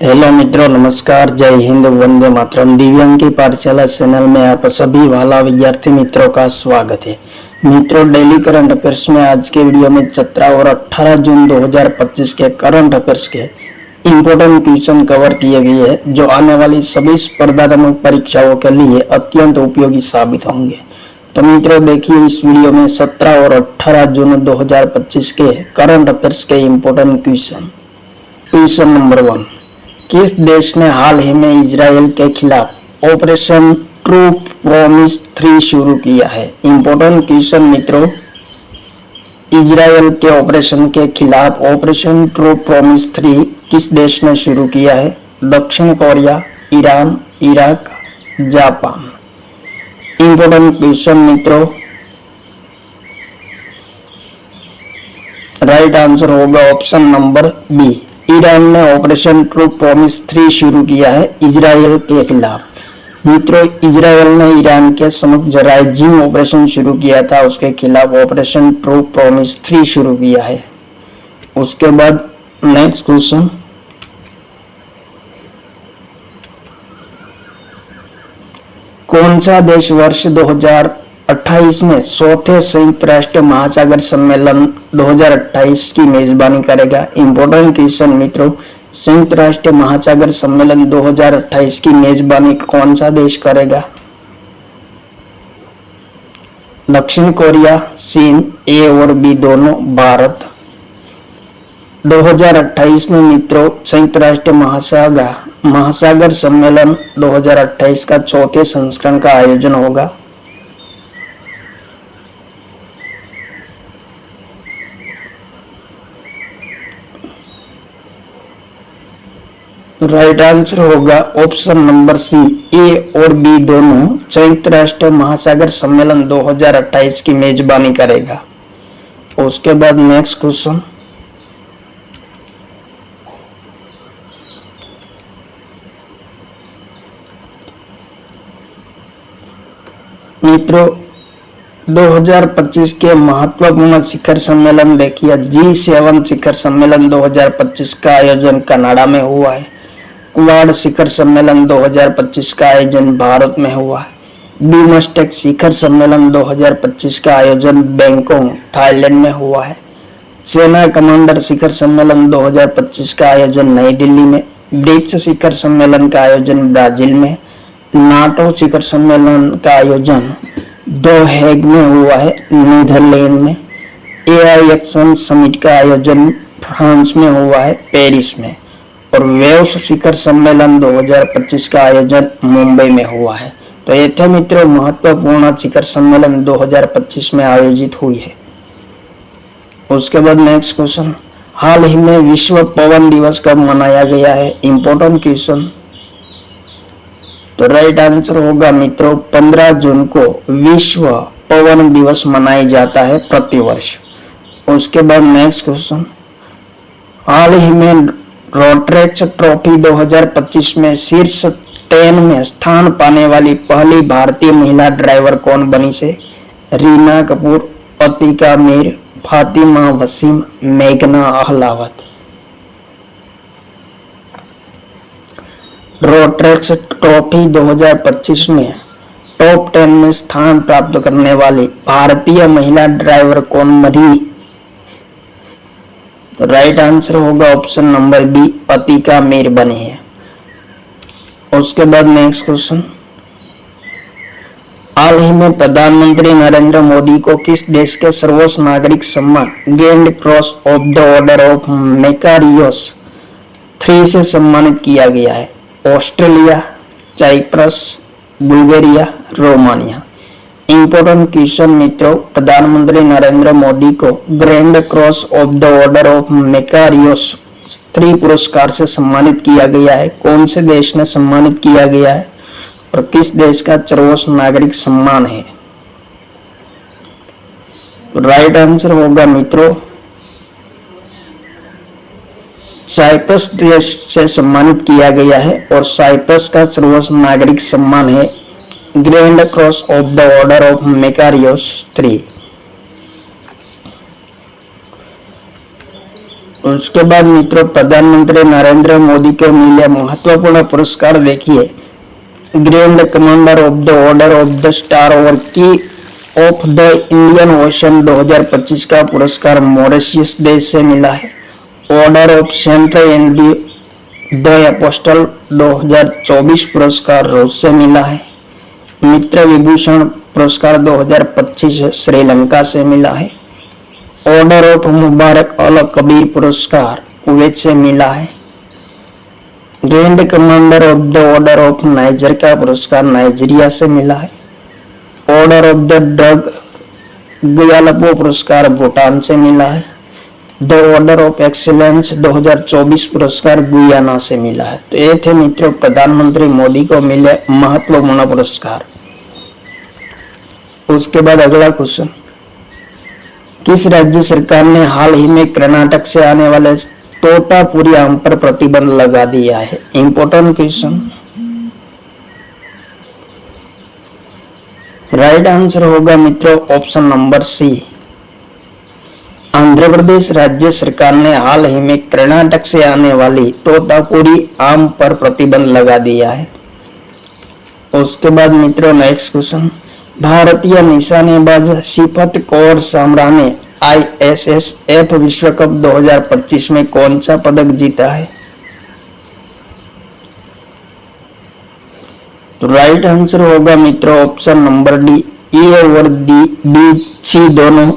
Hello मित्रों, नमस्कार, जय हिंद, वंदे मातरम। दिव्यांग की पाठशाला चैनल में आप सभी वाला विद्यार्थी मित्रों का स्वागत है। मित्रों, डेली करंट अफेयर्स में आज के वीडियो में 17 और 18 जून 2025 के करंट अफेयर्स के इम्पोर्टेंट क्वेश्चन कवर किए गए हैं जो आने वाली सभी स्पर्धात्मक परीक्षाओं के लिए अत्यंत उपयोगी साबित होंगे। तो मित्रों, देखिए इस वीडियो में 17 और 18 जून 2025 के करंट अफेयर्स के इम्पोर्टेंट क्वेश्चन। क्वेश्चन नंबर 1, किस देश ने हाल ही में इजराइल के खिलाफ ऑपरेशन ट्रू प्रॉमिस 3 शुरू किया है? इंपॉर्टेंट क्वेश्चन मित्रों, इजराइल के ऑपरेशन के खिलाफ ऑपरेशन ट्रू प्रॉमिस 3 किस देश ने शुरू किया है? दक्षिण Korea, Iran, Iraq, Japan. Important question मित्रों, राइट आंसर होगा ऑप्शन नंबर बी। ईरान ने ऑपरेशन ट्रू प्रॉमिस 3 शुरू किया है इजराइल के खिलाफ। मित्रों, इजराइल ने ईरान के समक्ष राइजिंग ऑपरेशन शुरू किया था, उसके खिलाफ ऑपरेशन ट्रू प्रॉमिस 3 शुरू किया है। उसके बाद नेक्स्ट क्वेश्चन, कौन सा देश वर्ष 2028 में चौथे संयुक्त राष्ट्र महासागर सम्मेलन 2028 की मेजबानी करेगा? इंपॉर्टेंट क्वेश्चन मित्रों, संयुक्त राष्ट्र महासागर सम्मेलन 2028 की मेजबानी कौन सा देश करेगा? दक्षिण कोरिया, चीन, ए और बी दोनों, भारत। 2028 में मित्रों संयुक्त राष्ट्र महासागर सम्मेलन 2028 का चौथे संस्करण का आयोजन होगा। राइट आंसर होगा ऑप्शन नंबर सी, ए और बी दोनों संयुक्त राष्ट्र महासागर सम्मेलन 2028 की मेजबानी करेगा। उसके बाद नेक्स्ट क्वेश्चन, मित्रों 2025 के महत्वपूर्ण शिखर सम्मेलन देखिए, G7 शिखर सम्मेलन 2025 का आयोजन कनाडा में हुआ है। क्वाड शिखर सम्मेलन 2025 का आयोजन भारत में हुआ है। बिमस्टेक शिखर सम्मेलन 2025 का आयोजन बैंकॉक, थाईलैंड में हुआ है। सेना कमांडर शिखर सम्मेलन 2025 का आयोजन नई दिल्ली में। ब्रिक्स शिखर सम्मेलन का आयोजन ब्राजील में। नाटो शिखर सम्मेलन का आयोजन द हेग में हुआ है, नीदरलैंड में। AI एक्शन समिट का आयोजन फ्रांस में हुआ है, पेरिस में। और वेव्स शिखर सम्मेलन 2025 का आयोजन मुंबई में हुआ है। तो ये थे मित्रों महत्वपूर्ण शिखर सम्मेलन 2025 में आयोजित हुई है। उसके बाद नेक्स्ट क्वेश्चन, हाल ही में विश्व पवन दिवस कब मनाया गया है? Important question. तो राइट आंसर होगा मित्रों 15 जून को विश्व पवन दिवस मनाया जाता है प्रतिवर्ष। उसके बाद नेक्स्ट क्वेश्चन, हाल ही में रोटरेक्स ट्रॉफी 2025 में शीर्ष 10 में स्थान पाने वाली पहली भारतीय महिला ड्राइवर कौन बनी से? रीना कपूर, अतिका मीर, फातिमा वसीम, मेघना अहलावत। रोटरेक्स ट्रॉफी 2025 में टॉप 10 में स्थान प्राप्त करने वाली भारतीय महिला ड्राइवर कौन बनी? तो राइट आंसर होगा option number B, Atika Mir बनी है। उसके बाद नेक्स्ट क्वेश्चन, हाल ही में प्रधानमंत्री नरेंद्र मोदी को किस देश के सर्वोच्च नागरिक सम्मान grand cross of the order of Makarios 3 से सम्मानित किया गया है? Australia, Cyprus, Bulgaria, Romania. Important question मित्रों, प्रधानमंत्री नरेंद्र मोदी को grand cross of the order of Makarios 3 पुरस्कार से सम्मानित किया गया है। कौन से देश ने सम्मानित किया गया है और किस देश का सर्वोच्च नागरिक सम्मान है? राइट आंसर होगा मित्रों साइप्रस देश से सम्मानित किया गया है और साइप्रस का सर्वोच्च नागरिक सम्मान है grand cross of the order of Makarios 3। उसके बाद मित्रों प्रधानमंत्री नरेंद्र मोदी को मिले महत्वपूर्ण पुरस्कार देखिए। Grand commander of the order of the star और की ऑफ द इंडियन ओशन 2025 का पुरस्कार मॉरिशस देश से मिला है। Order of Saint Andrew the Apostle 2024 पुरस्कार रूस से मिला है। मित्र विभूषण पुरस्कार 2025 श्रीलंका से मिला है। ऑर्डर ऑफ मुबारक अल कबीर पुरस्कार कुवैत से मिला है। Grand commander of the order of niger का पुरस्कार नाइजीरिया से मिला है। ऑर्डर ऑफ द ड्रग गयालपो पुरस्कार भूटान से मिला है। द ऑर्डर ऑफ एक्सीलेंस 2024 पुरस्कार गुयाना से मिला है। तो ये थे मित्रों प्रधानमंत्री मोदी को मिले महत्वपूर्ण पुरस्कार। उसके बाद अगला क्वेश्चन, किस राज्य सरकार ने हाल ही में कर्नाटक से आने वाले तोतापुरी आम पर प्रतिबंध लगा दिया है? Important question. राइट आंसर होगा मित्रों ऑप्शन नंबर सी। आंध्र प्रदेश राज्य सरकार ने हाल ही में कर्नाटक से आने वाली तोतापुरी आम पर प्रतिबंध लगा दिया है। उसके बाद मित्रों नेक्स्ट क्वेश्चन, भारतीय निशानेबाज सिफत कौर सामरा ने ISSF विश्व कप 2025 में कौन सा पदक जीता है? तो राइट आंसर होगा मित्रों ऑप्शन नंबर डी। ए और डी सी दोनों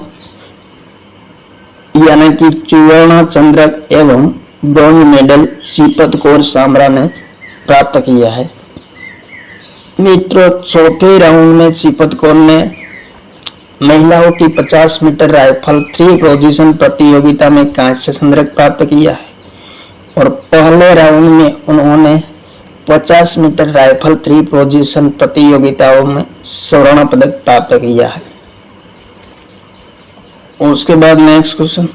यानी कि सुवर्ण चंद्रक एवं ब्रॉन्ज मेडल सिफत कौर सामरा ने प्राप्त किया है। मित्रों चौथे राउंड में सिफत कौर ने महिलाओं की 50 मीटर राइफल 3 पोजीशन प्रतियोगिता में कांस्य चंद्रक प्राप्त किया है और पहले राउंड में उन्होंने 50 मीटर राइफल 3 पोजीशन प्रतियोगिताओं में स्वर्ण पदक प्राप्त किया है। उसके बाद नेक्स्ट क्वेश्चन,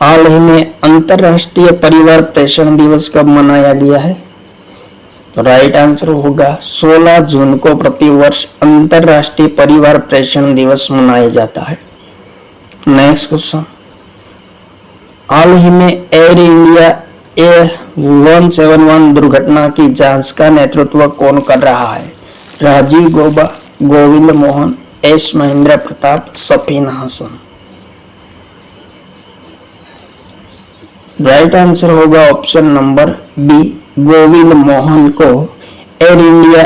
हाल ही में अंतरराष्ट्रीय परिवार प्रेषण दिवस कब मनाया गया है? तो राइट आंसर होगा 16 जून को प्रतिवर्ष अंतरराष्ट्रीय परिवार प्रेषण दिवस मनाया जाता है। नेक्स्ट क्वेश्चन, हाल ही में एयर इंडिया A171 दुर्घटना की जांच का नेतृत्व कौन कर रहा है? Rajiv Gauba, Govind Mohan, S Mahendra Pratap, Safeen Hasan. Right answer होगा option number B. Govind Mohan को एयर इंडिया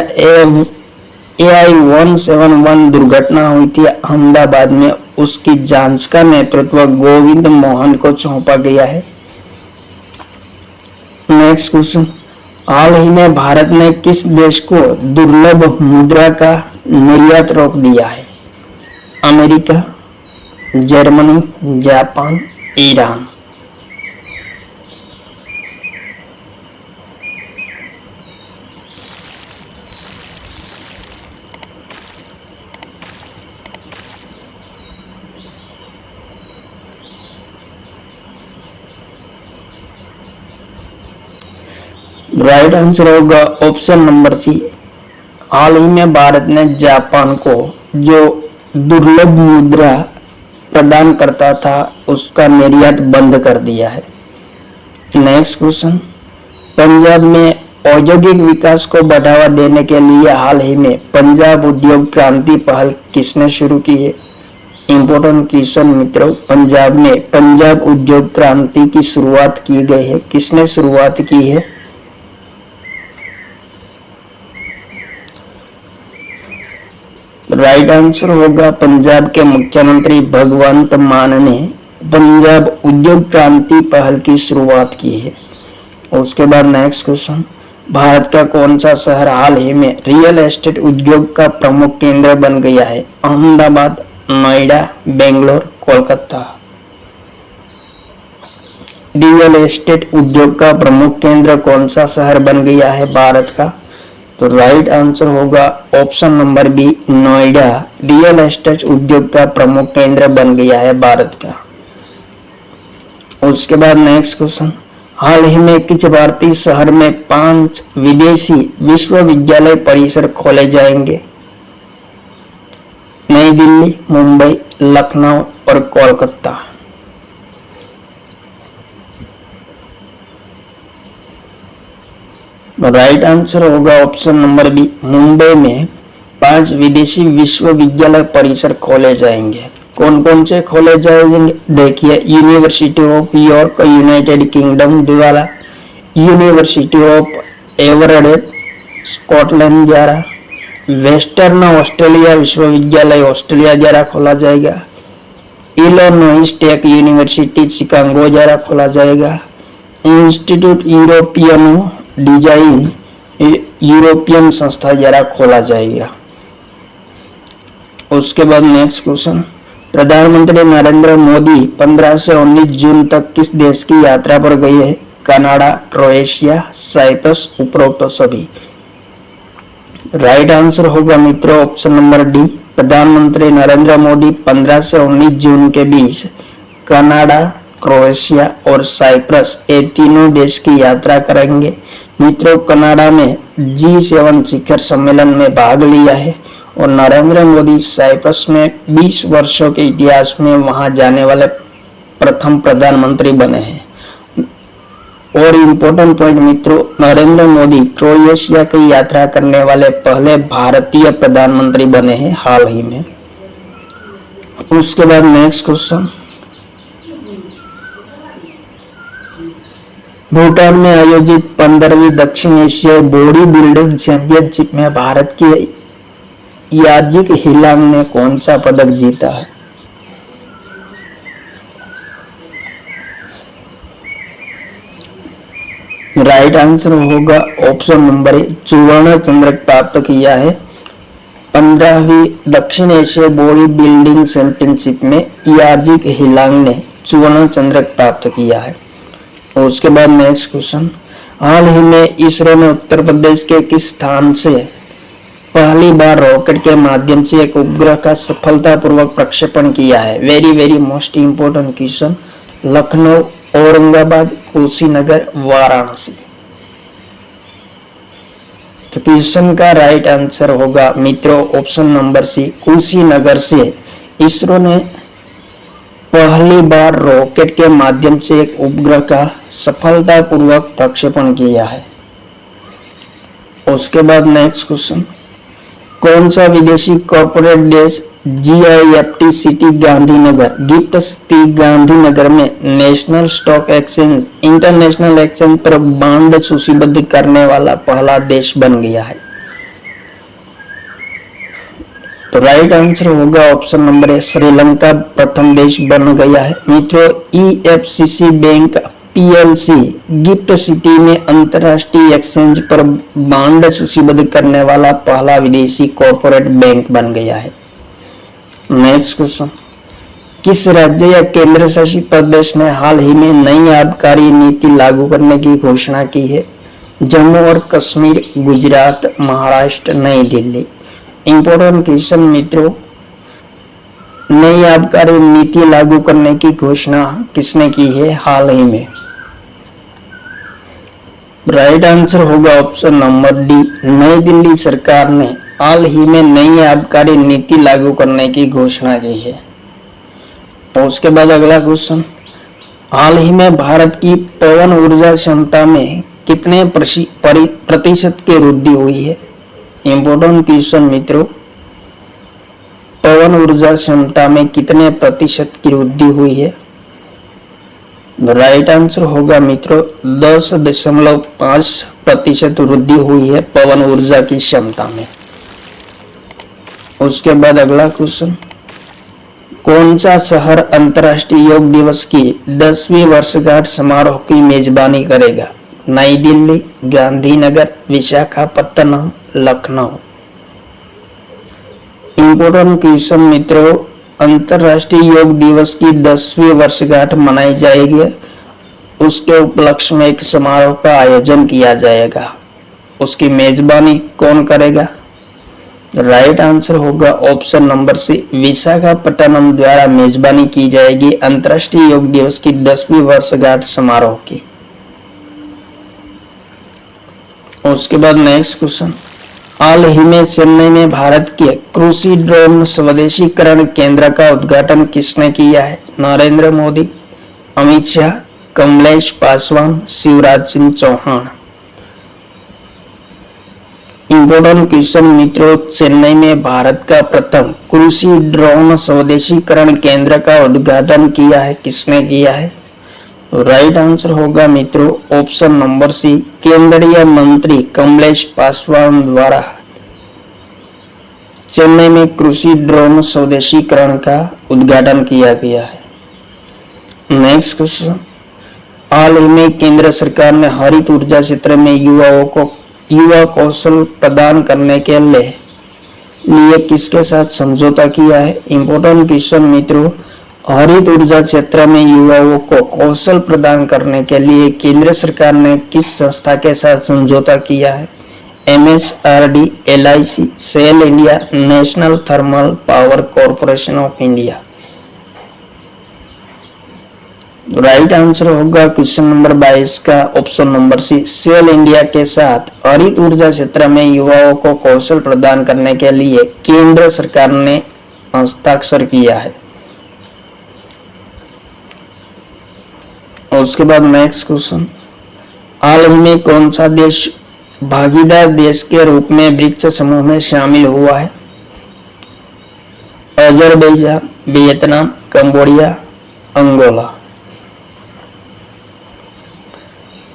AI171 दुर्घटना हुई थी अहमदाबाद में, उसकी जांच का नेतृत्व गोविंद मोहन को सौंपा गया है। नेक्स्ट क्वेश्चन, हाल ही में भारत ने किस देश को दुर्लभ मुद्रा का निर्यात रोक दिया है? America, Germany, Japan, Iran. Right answer होगा ऑप्शन नंबर सी। हाल ही में भारत ने जापान को जो दुर्लभ मुद्रा प्रदान करता था उसका निर्यात बंद कर दिया है। नेक्स्ट क्वेश्चन, पंजाब में औद्योगिक विकास को बढ़ावा देने के लिए हाल ही में पंजाब उद्योग क्रांति पहल किसने शुरू की है? इंपॉर्टेंट क्वेश्चन मित्रों, पंजाब में पंजाब उद्योग क्रांति की शुरुआत की गई है। किसने शुरुआत की है? राइट आंसर होगा पंजाब के मुख्यमंत्री भगवंत मान ने पंजाब उद्योग क्रांति पहल की शुरुआत की है। उसके बाद नेक्स्ट क्वेश्चन, भारत का कौन सा शहर हाल ही में रियल एस्टेट उद्योग का प्रमुख केंद्र बन गया है? अहमदाबाद, नोएडा, बेंगलोर, कोलकाता। रियल एस्टेट उद्योग का प्रमुख केंद्र कौन सा शहर बन गया है भारत का? तो राइट आंसर होगा option number B, Noida real estate उद्योग का प्रमुख केंद्र बन गया है भारत का। उसके बाद नेक्स्ट क्वेश्चन, हाल ही में किस भारतीय शहर में 5 विदेशी विश्वविद्यालय परिसर खोले जाएंगे? नई दिल्ली, मुंबई, लखनऊ और कोलकाता। राइट आंसर होगा ऑप्शन नंबर बी। मुंबई में 5 विदेशी विश्वविद्यालय परिसर खोले जाएंगे। कौन कौन से खोले जाएंगे देखिए, university of York United kingdom द्वारा, यूनिवर्सिटी ऑफ एवरडेल स्कॉटलैंड द्वारा, वेस्टर्न ऑस्ट्रेलिया विश्वविद्यालय ऑस्ट्रेलिया द्वारा खोला जाएगा, इलिनॉइस टेक यूनिवर्सिटी शिकागो द्वारा खोला जाएगा, इंस्टीट्यूट यूरोपियन डिजाइन यूरोपियन संस्था द्वारा खोला जाएगा। उसके बाद नेक्स्ट क्वेश्चन, प्रधानमंत्री नरेंद्र मोदी 15 से 19 जून तक किस देश की यात्रा पर गए हैं? कनाडा, क्रोएशिया, साइप्रस, उपरोक्त सभी। राइट आंसर होगा मित्रों ऑप्शन नंबर डी। प्रधानमंत्री नरेंद्र मोदी 15 से 19 जून के बीच कनाडा, क्रोएशिया और साइप्रस ये तीनों देश की यात्रा करेंगे। मित्रों, कनाडा में G7 शिखर सम्मेलन में भाग लिया है और नरेंद्र मोदी साइप्रस में 20 वर्षों के इतिहास में वहां जाने वाले प्रथम प्रधानमंत्री बने हैं। और इम्पोर्टेंट पॉइंट मित्रों, नरेंद्र मोदी क्रोएशिया की यात्रा करने वाले पहले भारतीय प्रधानमंत्री बने हैं हाल ही में। उसके बाद नेक्स्ट क्वेश्चन, भूटान में आयोजित 15वीं दक्षिण एशियाई बॉडी बिल्डिंग चैंपियनशिप में भारत की याजिक हिलांग ने कौन सा पदक जीता है? राइट आंसर होगा ऑप्शन नंबर ए, सुवर्ण चंद्रक प्राप्त किया है। 15वीं दक्षिण एशियाई बॉडी बिल्डिंग चैंपियनशिप में याजिक हिलांग ने सुवर्ण चंद्रक प्राप्त किया है। और उसके बाद नेक्स्ट क्वेश्चन, हाल ही में इसरो ने उत्तर प्रदेश के किस स्थान से पहली बार रॉकेट के माध्यम से एक उपग्रह का सफलतापूर्वक प्रक्षेपण किया है? Very very most important question. Lucknow, Aurangabad, Kushinagar, Varanasi. तो क्वेश्चन का राइट आंसर होगा मित्रों ऑप्शन नंबर सी, कुशीनगर से इसरो ने पहली बार रॉकेट के माध्यम से एक उपग्रह का सफलतापूर्वक प्रक्षेपण किया है। उसके बाद नेक्स्ट क्वेश्चन, कौन सा विदेशी कॉर्पोरेट देश GIFT city Gandhinagar GIFT city Gandhinagar में national stock exchange international exchange पर बॉन्ड सूचीबद्ध करने वाला पहला देश बन गया है? तो राइट आंसर होगा ऑप्शन नंबर ए, श्रीलंका प्रथम देश बन गया है। मित्रों, EFCC bank PLC GIFT city में अंतरराष्ट्रीय एक्सचेंज पर बॉन्ड सूचीबद्ध करने वाला पहला विदेशी कॉर्पोरेट बैंक बन गया है। नेक्स्ट क्वेश्चन, किस राज्य या केंद्र शासित प्रदेश ने हाल ही में नई आबकारी नीति लागू करने की घोषणा की है? जम्मू और कश्मीर, गुजरात, महाराष्ट्र, नई दिल्ली। इंपोर्टेंट क्वेश्चन मित्रों, नई आबकारी नीति लागू करने की घोषणा किसने की है हाल ही में? राइट आंसर होगा ऑप्शन नंबर डी, नई दिल्ली सरकार ने हाल ही में नई आबकारी नीति लागू करने की घोषणा की है। तो उसके बाद अगला क्वेश्चन, हाल ही में भारत की पवन ऊर्जा क्षमता में कितने प्रतिशत की वृद्धि हुई है? इंपोर्टेंट क्वेश्चन मित्रों, पवन ऊर्जा क्षमता में कितने प्रतिशत की वृद्धि हुई है? राइट आंसर होगा मित्रों 10.5% वृद्धि हुई है पवन ऊर्जा की क्षमता में। उसके बाद अगला क्वेश्चन, कौन सा शहर अंतर्राष्ट्रीय योग दिवस की 10वीं वर्षगांठ समारोह की मेजबानी करेगा? नई दिल्ली, गांधीनगर, विशाखापत्तनम, लखनऊ। इंपोर्टेंट क्वेश्चन मित्रों, अंतर्राष्ट्रीय योग दिवस की 10वीं वर्षगांठ मनाई जाएगी, उसके उपलक्ष्य में एक समारोह का आयोजन किया जाएगा। उसकी मेजबानी कौन करेगा? राइट आंसर होगा ऑप्शन नंबर सी, विशाखापट्टनम द्वारा मेजबानी की जाएगी अंतर्राष्ट्रीय योग दिवस की 10वीं वर्षगांठ समारोह की। उसके बाद नेक्स्ट क्वेश्चन, हाल ही में चेन्नई में भारत के कृषि ड्रोन स्वदेशीकरण केंद्र का उद्घाटन किसने किया है? नरेंद्र मोदी, अमित शाह, कमलेश पासवान, शिवराज सिंह चौहान। इम्पोर्टेंट क्वेश्चन मित्रों, चेन्नई में भारत का प्रथम कृषि ड्रोन स्वदेशीकरण केंद्र का उद्घाटन किया है, किसने किया है? राइट आंसर होगा मित्रों ऑप्शन नंबर सी, केंद्रीय मंत्री कमलेश पासवान द्वारा चेन्नई में कृषि ड्रोन स्वदेशीकरण का उद्घाटन किया गया है। नेक्स्ट क्वेश्चन, हाल ही में केंद्र सरकार ने हरित ऊर्जा क्षेत्र में युवाओं को युवा कौशल प्रदान करने के लिए किसके साथ समझौता किया है? इंपोर्टेंट क्वेश्चन मित्रों, हरित ऊर्जा क्षेत्र में युवाओं को कौशल प्रदान करने के लिए केंद्र सरकार ने किस संस्था के साथ समझौता किया है? MSRD, LIC, SAIL India, National Thermal Power Corporation of India. Right answer होगा क्वेश्चन नंबर 22 का option number C, SAIL India के साथ हरित ऊर्जा क्षेत्र में युवाओं को कौशल प्रदान करने के लिए केंद्र सरकार ने हस्ताक्षर किया है। और उसके बाद नेक्स्ट क्वेश्चन, हाल ही में कौन सा देश भागीदार देश के रूप में ब्रिक्स समूह में शामिल हुआ है? Azerbaijan, Vietnam, Cambodia, Angola.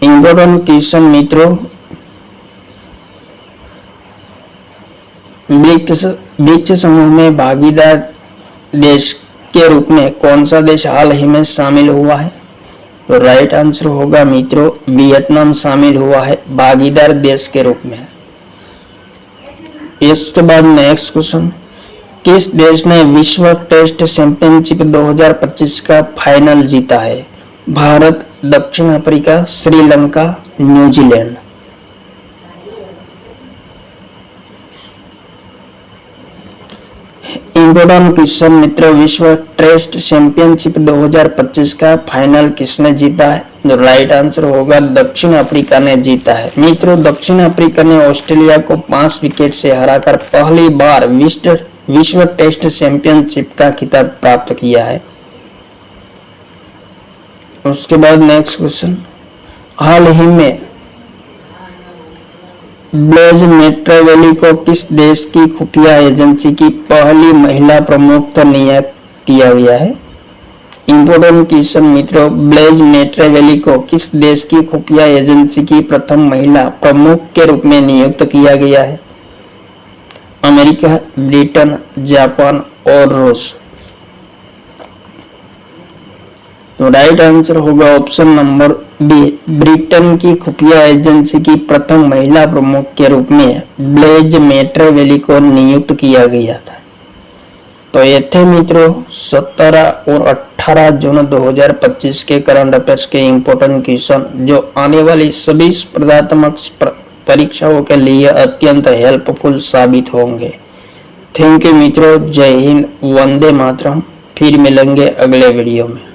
Important question मित्रों, ब्रिक्स समूह में भागीदार देश के रूप में कौन सा देश हाल ही में शामिल हुआ है? तो राइट आंसर होगा मित्रों वियतनाम शामिल हुआ है भागीदार देश के रूप में। इसके बाद नेक्स्ट क्वेश्चन, किस देश ने विश्व टेस्ट चैंपियनशिप 2025 का फाइनल जीता है? भारत, दक्षिण Africa, Sri Lanka, New Zealand. Important question मित्रों, विश्व टेस्ट चैंपियनशिप 2025 का फाइनल किसने जीता है? राइट आंसर होगा दक्षिण अफ्रीका ने जीता है। मित्रों, दक्षिण अफ्रीका ने ऑस्ट्रेलिया को 5 विकेट से हराकर पहली बार विश्व टेस्ट चैंपियनशिप का खिताब प्राप्त किया है। उसके बाद नेक्स्ट क्वेश्चन, हाल ही में ब्लेज मेट्रोवेली को किस देश की खुफिया एजेंसी की पहली महिला प्रमुख नियुक्त किया गया है? इंपोर्टेंट क्वेश्चन मित्रों, ब्लेज मेट्रोवेली को किस देश की खुफिया एजेंसी की प्रथम महिला प्रमुख के रूप में नियुक्त किया गया है? अमेरिका, ब्रिटेन, जापान और रूस। तो राइट आंसर होगा ऑप्शन नंबर बी, ब्रिटेन की खुफिया एजेंसी की प्रथम महिला प्रमुख के रूप में ब्लेज मेट्रोवेली को नियुक्त किया गया था। तो ये थे मित्रों 17 और 18 जून 2025 के करंट अफेयर्स के इंपोर्टेंट क्वेश्चन, जो आने वाली सभी स्पर्धात्मक परीक्षाओं के लिए अत्यंत हेल्पफुल साबित होंगे। थैंक यू मित्रों, जय हिंद, वंदे मातरम। फिर मिलेंगे अगले वीडियो में।